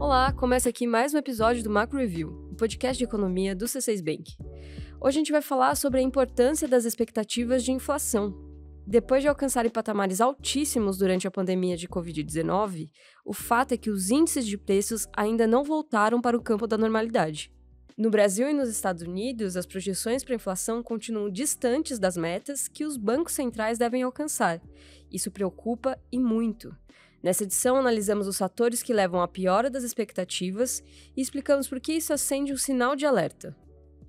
Olá, começa aqui mais um episódio do Macro Review, o podcast de economia do C6 Bank. Hoje a gente vai falar sobre a importância das expectativas de inflação. Depois de alcançarem patamares altíssimos durante a pandemia de Covid-19, o fato é que os índices de preços ainda não voltaram para o campo da normalidade. No Brasil e nos Estados Unidos, as projeções para a inflação continuam distantes das metas que os bancos centrais devem alcançar. Isso preocupa e muito. Nessa edição, analisamos os fatores que levam à piora das expectativas e explicamos por que isso acende um sinal de alerta.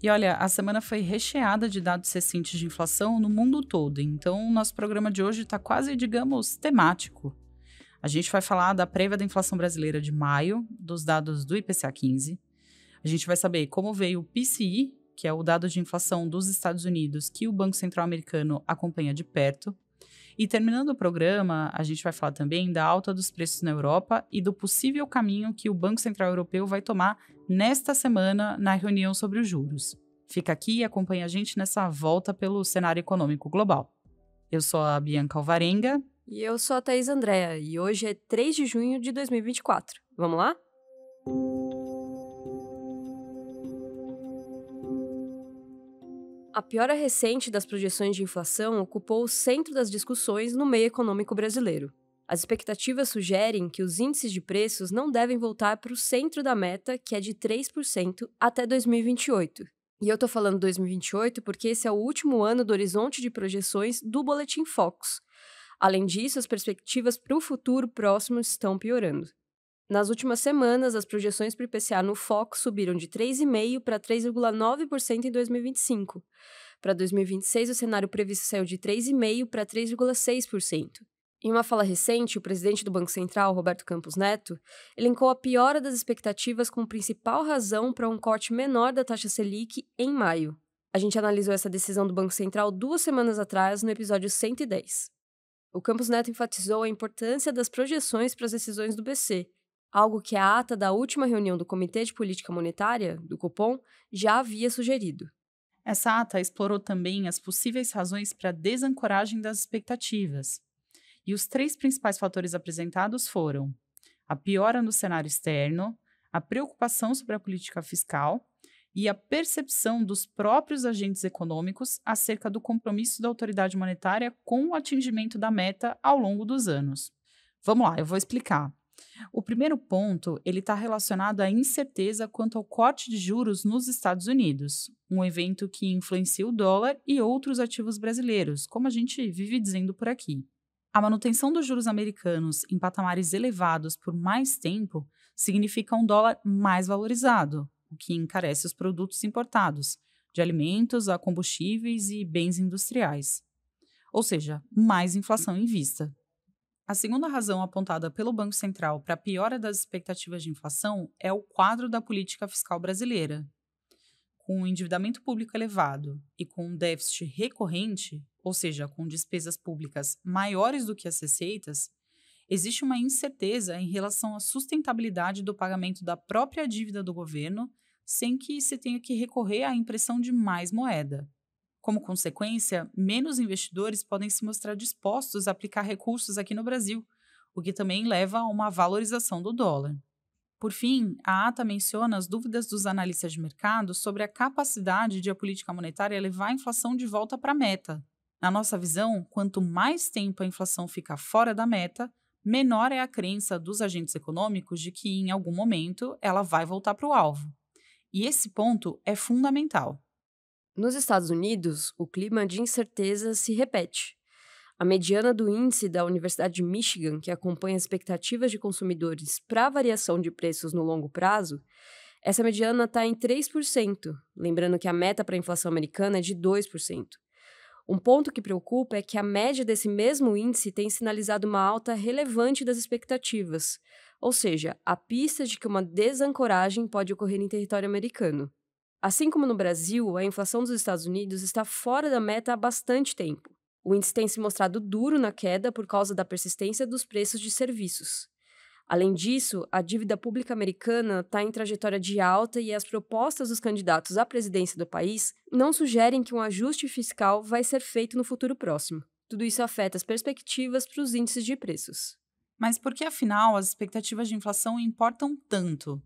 E olha, a semana foi recheada de dados recentes de inflação no mundo todo, então o nosso programa de hoje está quase, digamos, temático. A gente vai falar da prévia da inflação brasileira de maio, dos dados do IPCA-15. A gente vai saber como veio o PCI, que é o dado de inflação dos Estados Unidos que o Banco Central americano acompanha de perto. E terminando o programa, a gente vai falar também da alta dos preços na Europa e do possível caminho que o Banco Central Europeu vai tomar nesta semana na reunião sobre os juros. Fica aqui e acompanha a gente nessa volta pelo cenário econômico global. Eu sou a Bianca Alvarenga. E eu sou a Thaís Andréa, e hoje é 3 de junho de 2024. Vamos lá? A piora recente das projeções de inflação ocupou o centro das discussões no meio econômico brasileiro. As expectativas sugerem que os índices de preços não devem voltar para o centro da meta, que é de 3%, até 2028. E eu tô falando 2028 porque esse é o último ano do horizonte de projeções do Boletim Focus. Além disso, as perspectivas para o futuro próximo estão piorando. Nas últimas semanas, as projeções para o IPCA no Focus subiram de 3,5% para 3,9% em 2025. Para 2026, o cenário previsto saiu de 3,5% para 3,6%. Em uma fala recente, o presidente do Banco Central, Roberto Campos Neto, elencou a piora das expectativas como principal razão para um corte menor da taxa Selic em maio. A gente analisou essa decisão do Banco Central 2 semanas atrás, no episódio 110. O Campos Neto enfatizou a importância das projeções para as decisões do BC, algo que a ata da última reunião do Comitê de Política Monetária, do Copom, já havia sugerido. Essa ata explorou também as possíveis razões para a desancoragem das expectativas. E os 3 principais fatores apresentados foram a piora no cenário externo, a preocupação sobre a política fiscal e a percepção dos próprios agentes econômicos acerca do compromisso da autoridade monetária com o atingimento da meta ao longo dos anos. Vamos lá, eu vou explicar. O primeiro ponto, ele está relacionado à incerteza quanto ao corte de juros nos Estados Unidos, um evento que influencia o dólar e outros ativos brasileiros, como a gente vive dizendo por aqui. A manutenção dos juros americanos em patamares elevados por mais tempo significa um dólar mais valorizado, o que encarece os produtos importados, de alimentos a combustíveis e bens industriais. Ou seja, mais inflação em vista. A segunda razão apontada pelo Banco Central para a piora das expectativas de inflação é o quadro da política fiscal brasileira. Com o endividamento público elevado e com um déficit recorrente, ou seja, com despesas públicas maiores do que as receitas, existe uma incerteza em relação à sustentabilidade do pagamento da própria dívida do governo, sem que se tenha que recorrer à impressão de mais moeda. Como consequência, menos investidores podem se mostrar dispostos a aplicar recursos aqui no Brasil, o que também leva a uma valorização do dólar. Por fim, a ata menciona as dúvidas dos analistas de mercado sobre a capacidade de a política monetária levar a inflação de volta para a meta. Na nossa visão, quanto mais tempo a inflação fica fora da meta, menor é a crença dos agentes econômicos de que, em algum momento, ela vai voltar para o alvo. E esse ponto é fundamental. Nos Estados Unidos, o clima de incerteza se repete. A mediana do índice da Universidade de Michigan, que acompanha as expectativas de consumidores para a variação de preços no longo prazo, essa mediana está em 3%, lembrando que a meta para a inflação americana é de 2%. Um ponto que preocupa é que a média desse mesmo índice tem sinalizado uma alta relevante das expectativas, ou seja, a pista de que uma desancoragem pode ocorrer em território americano. Assim como no Brasil, a inflação dos Estados Unidos está fora da meta há bastante tempo. O índice tem se mostrado duro na queda por causa da persistência dos preços de serviços. Além disso, a dívida pública americana está em trajetória de alta e as propostas dos candidatos à presidência do país não sugerem que um ajuste fiscal vai ser feito no futuro próximo. Tudo isso afeta as perspectivas para os índices de preços. Mas por que, afinal, as expectativas de inflação importam tanto?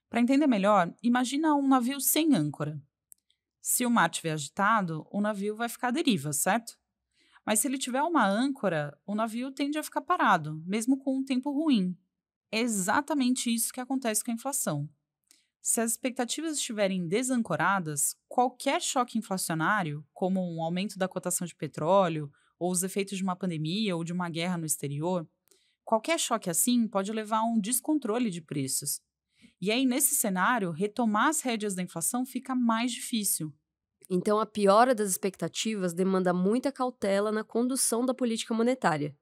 Para entender melhor, imagina um navio sem âncora. Se o mar estiver agitado, o navio vai ficar à deriva, certo? Mas se ele tiver uma âncora, o navio tende a ficar parado, mesmo com um tempo ruim. É exatamente isso que acontece com a inflação. Se as expectativas estiverem desancoradas, qualquer choque inflacionário, como um aumento da cotação de petróleo, ou os efeitos de uma pandemia ou de uma guerra no exterior, qualquer choque assim pode levar a um descontrole de preços. E aí, nesse cenário, retomar as rédeas da inflação fica mais difícil. Então, a piora das expectativas demanda muita cautela na condução da política monetária.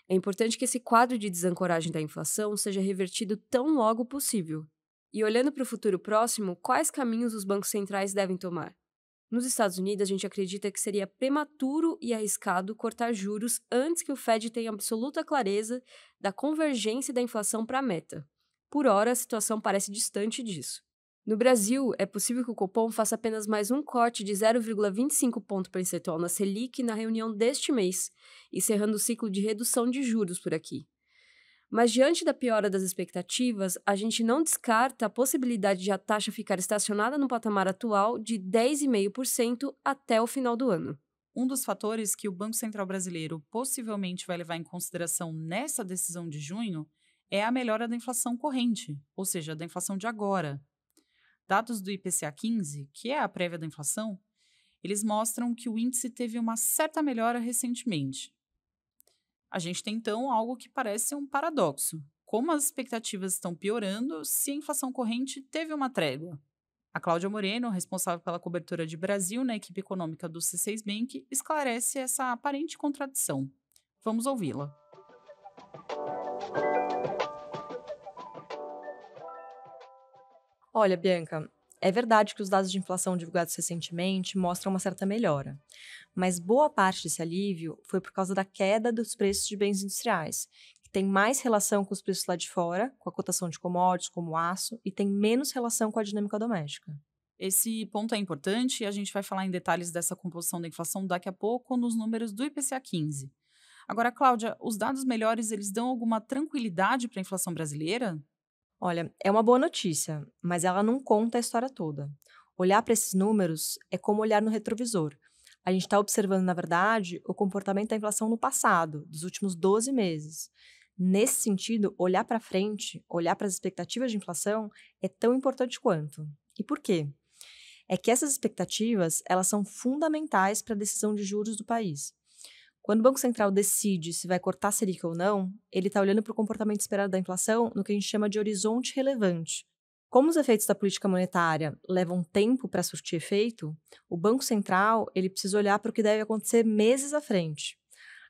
É importante que esse quadro de desancoragem da inflação seja revertido tão logo possível. E olhando para o futuro próximo, quais caminhos os bancos centrais devem tomar? Nos Estados Unidos, a gente acredita que seria prematuro e arriscado cortar juros antes que o Fed tenha absoluta clareza da convergência da inflação para a meta. Por hora, a situação parece distante disso. No Brasil, é possível que o Copom faça apenas mais um corte de 0,25 ponto percentual na Selic na reunião deste mês, encerrando o ciclo de redução de juros por aqui. Mas diante da piora das expectativas, a gente não descarta a possibilidade de a taxa ficar estacionada no patamar atual de 10,5% até o final do ano. Um dos fatores que o Banco Central brasileiro possivelmente vai levar em consideração nessa decisão de junho é a melhora da inflação corrente, ou seja, da inflação de agora. Dados do IPCA 15, que é a prévia da inflação, eles mostram que o índice teve uma certa melhora recentemente. A gente tem, então, algo que parece um paradoxo. Como as expectativas estão piorando se a inflação corrente teve uma trégua? A Cláudia Moreno, responsável pela cobertura de Brasil na equipe econômica do C6 Bank, esclarece essa aparente contradição. Vamos ouvi-la. Olha, Bianca, é verdade que os dados de inflação divulgados recentemente mostram uma certa melhora, mas boa parte desse alívio foi por causa da queda dos preços de bens industriais, que tem mais relação com os preços lá de fora, com a cotação de commodities como o aço, e tem menos relação com a dinâmica doméstica. Esse ponto é importante e a gente vai falar em detalhes dessa composição da inflação daqui a pouco nos números do IPCA 15. Agora, Cláudia, os dados melhores eles dão alguma tranquilidade para a inflação brasileira? Olha, é uma boa notícia, mas ela não conta a história toda. Olhar para esses números é como olhar no retrovisor. A gente está observando, na verdade, o comportamento da inflação no passado, dos últimos 12 meses. Nesse sentido, olhar para frente, olhar para as expectativas de inflação é tão importante quanto. E por quê? É que essas expectativas, elas são fundamentais para a decisão de juros do país. Quando o Banco Central decide se vai cortar a Selic ou não, ele está olhando para o comportamento esperado da inflação no que a gente chama de horizonte relevante. Como os efeitos da política monetária levam tempo para surtir efeito, o Banco Central ele precisa olhar para o que deve acontecer meses à frente.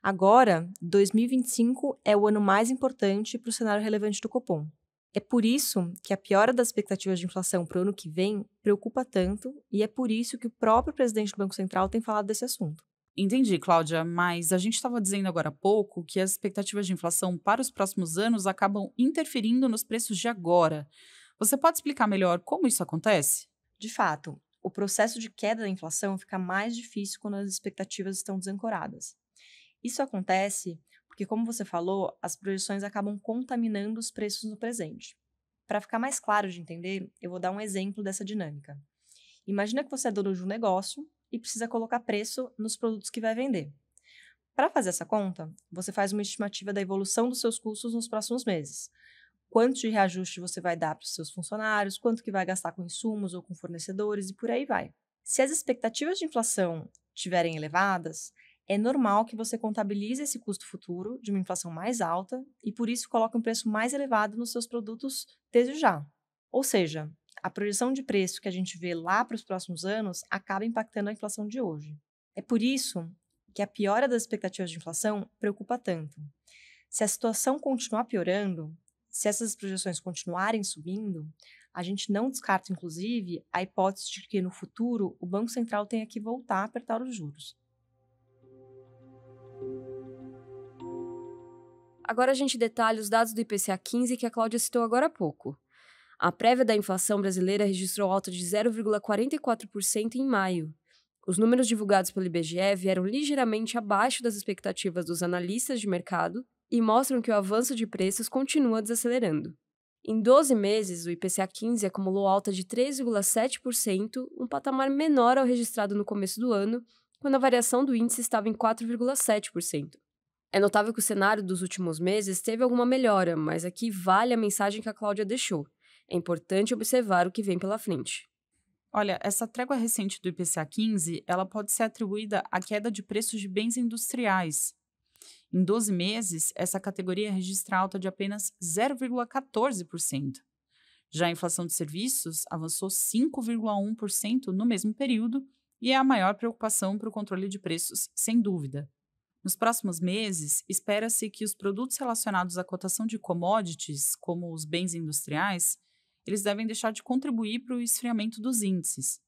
Agora, 2025 é o ano mais importante para o cenário relevante do Copom. É por isso que a piora das expectativas de inflação para o ano que vem preocupa tanto e é por isso que o próprio presidente do Banco Central tem falado desse assunto. Entendi, Cláudia, mas a gente estava dizendo agora há pouco que as expectativas de inflação para os próximos anos acabam interferindo nos preços de agora. Você pode explicar melhor como isso acontece? De fato, o processo de queda da inflação fica mais difícil quando as expectativas estão desancoradas. Isso acontece porque, como você falou, as projeções acabam contaminando os preços no presente. Para ficar mais claro de entender, eu vou dar um exemplo dessa dinâmica. Imagina que você é dono de um negócio e precisa colocar preço nos produtos que vai vender. Para fazer essa conta, você faz uma estimativa da evolução dos seus custos nos próximos meses. Quanto de reajuste você vai dar para os seus funcionários, quanto que vai gastar com insumos ou com fornecedores e por aí vai. Se as expectativas de inflação estiverem elevadas, é normal que você contabilize esse custo futuro de uma inflação mais alta e por isso coloque um preço mais elevado nos seus produtos desde já. Ou seja, a projeção de preço que a gente vê lá para os próximos anos acaba impactando a inflação de hoje. É por isso que a piora das expectativas de inflação preocupa tanto. Se a situação continuar piorando, se essas projeções continuarem subindo, a gente não descarta, inclusive, a hipótese de que no futuro o Banco Central tenha que voltar a apertar os juros. Agora a gente detalha os dados do IPCA 15 que a Cláudia citou agora há pouco. A prévia da inflação brasileira registrou alta de 0,44% em maio. Os números divulgados pelo IBGE vieram ligeiramente abaixo das expectativas dos analistas de mercado e mostram que o avanço de preços continua desacelerando. Em 12 meses, o IPCA 15 acumulou alta de 3,7%, um patamar menor ao registrado no começo do ano, quando a variação do índice estava em 4,7%. É notável que o cenário dos últimos meses teve alguma melhora, mas aqui vale a mensagem que a Cláudia deixou. É importante observar o que vem pela frente. Olha, essa trégua recente do IPCA 15, ela pode ser atribuída à queda de preços de bens industriais. Em 12 meses, essa categoria registra alta de apenas 0,14%. Já a inflação de serviços avançou 5,1% no mesmo período e é a maior preocupação para o controle de preços, sem dúvida. Nos próximos meses, espera-se que os produtos relacionados à cotação de commodities, como os bens industriais, eles devem deixar de contribuir para o esfriamento dos índices.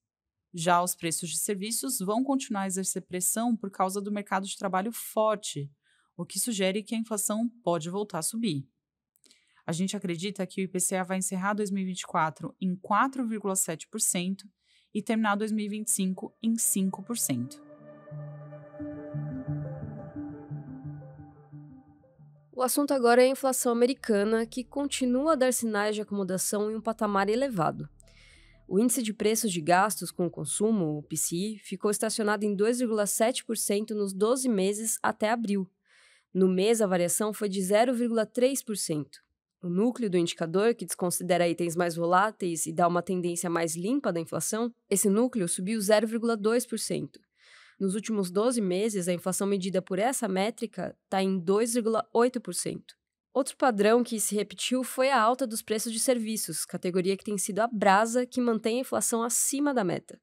Já os preços de serviços vão continuar a exercer pressão por causa do mercado de trabalho forte, o que sugere que a inflação pode voltar a subir. A gente acredita que o IPCA vai encerrar 2024 em 4,7% e terminar 2025 em 5%. O assunto agora é a inflação americana, que continua a dar sinais de acomodação em um patamar elevado. O índice de preços de gastos com o consumo, o PCI, ficou estacionado em 2,7% nos 12 meses até abril. No mês, a variação foi de 0,3%. O núcleo do indicador, que desconsidera itens mais voláteis e dá uma tendência mais limpa da inflação, esse núcleo subiu 0,2%. Nos últimos 12 meses, a inflação medida por essa métrica está em 2,8%. Outro padrão que se repetiu foi a alta dos preços de serviços, categoria que tem sido a brasa que mantém a inflação acima da meta.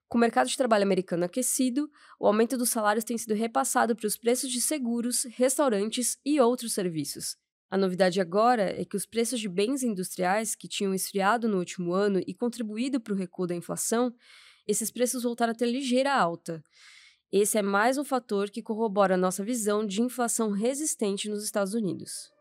Com o mercado de trabalho americano aquecido, o aumento dos salários tem sido repassado para os preços de seguros, restaurantes e outros serviços. A novidade agora é que os preços de bens industriais, que tinham esfriado no último ano e contribuído para o recuo da inflação, esses preços voltaram a ter ligeira alta. Esse é mais um fator que corrobora a nossa visão de inflação resistente nos Estados Unidos.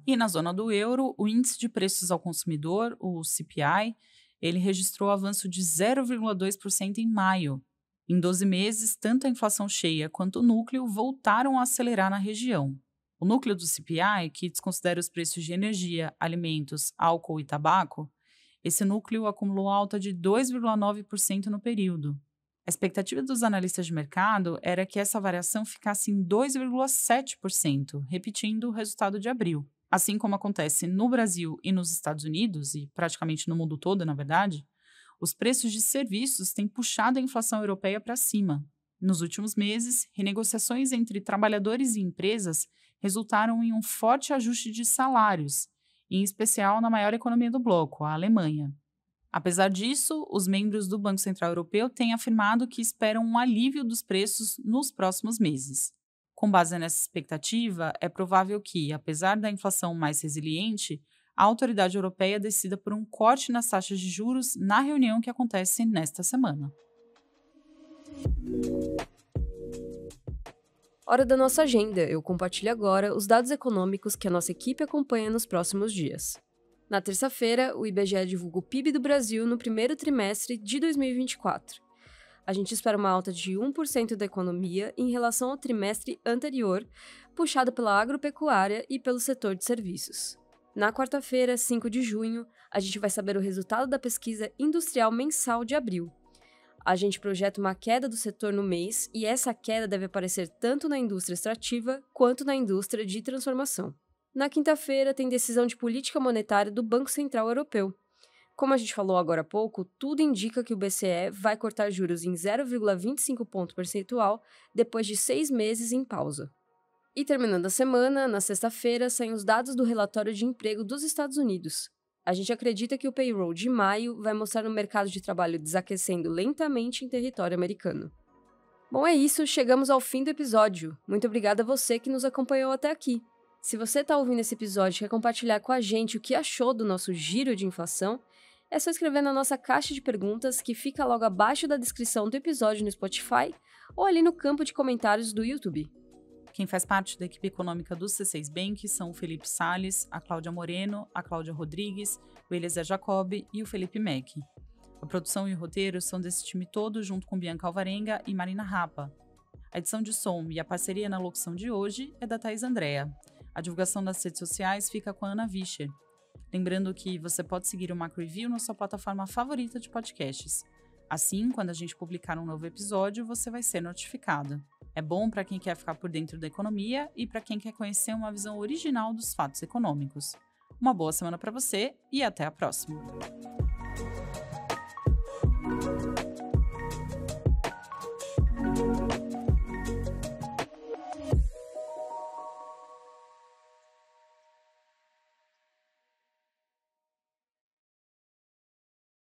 E na zona do euro, o índice de preços ao consumidor, o CPI, ele registrou avanço de 0,2% em maio. Em 12 meses, tanto a inflação cheia quanto o núcleo voltaram a acelerar na região. O núcleo do CPI, que desconsidera os preços de energia, alimentos, álcool e tabaco, esse núcleo acumulou alta de 2,9% no período. A expectativa dos analistas de mercado era que essa variação ficasse em 2,7%, repetindo o resultado de abril. Assim como acontece no Brasil e nos Estados Unidos, e praticamente no mundo todo, na verdade, os preços de serviços têm puxado a inflação europeia para cima. Nos últimos meses, renegociações entre trabalhadores e empresas resultaram em um forte ajuste de salários, em especial na maior economia do bloco, a Alemanha. Apesar disso, os membros do Banco Central Europeu têm afirmado que esperam um alívio dos preços nos próximos meses. Com base nessa expectativa, é provável que, apesar da inflação mais resiliente, a autoridade europeia decida por um corte nas taxas de juros na reunião que acontece nesta semana. Hora da nossa agenda. Eu compartilho agora os dados econômicos que a nossa equipe acompanha nos próximos dias. Na terça-feira, o IBGE divulga o PIB do Brasil no primeiro trimestre de 2024. A gente espera uma alta de 1% da economia em relação ao trimestre anterior, puxado pela agropecuária e pelo setor de serviços. Na quarta-feira, 5 de junho, a gente vai saber o resultado da pesquisa industrial mensal de abril. A gente projeta uma queda do setor no mês e essa queda deve aparecer tanto na indústria extrativa quanto na indústria de transformação. Na quinta-feira, tem decisão de política monetária do Banco Central Europeu. Como a gente falou agora há pouco, tudo indica que o BCE vai cortar juros em 0,25 ponto percentual depois de 6 meses em pausa. E terminando a semana, na sexta-feira, saem os dados do relatório de emprego dos Estados Unidos. A gente acredita que o payroll de maio vai mostrar o mercado de trabalho desaquecendo lentamente em território americano. Bom, é isso, chegamos ao fim do episódio. Muito obrigada a você que nos acompanhou até aqui. Se você está ouvindo esse episódio e quer compartilhar com a gente o que achou do nosso giro de inflação, é só escrever na nossa caixa de perguntas que fica logo abaixo da descrição do episódio no Spotify ou ali no campo de comentários do YouTube. Quem faz parte da equipe econômica do C6 Bank são o Felipe Salles, a Cláudia Moreno, a Cláudia Rodrigues, o Eliezer Jacob e o Felipe Mack. A produção e o roteiro são desse time todo, junto com Bianca Alvarenga e Marina Rapa. A edição de som e a parceria na locução de hoje é da Thaís Andrea. A divulgação nas redes sociais fica com a Ana Vischer. Lembrando que você pode seguir o Macro Review na sua plataforma favorita de podcasts. Assim, quando a gente publicar um novo episódio, você vai ser notificado. É bom para quem quer ficar por dentro da economia e para quem quer conhecer uma visão original dos fatos econômicos. Uma boa semana para você e até a próxima!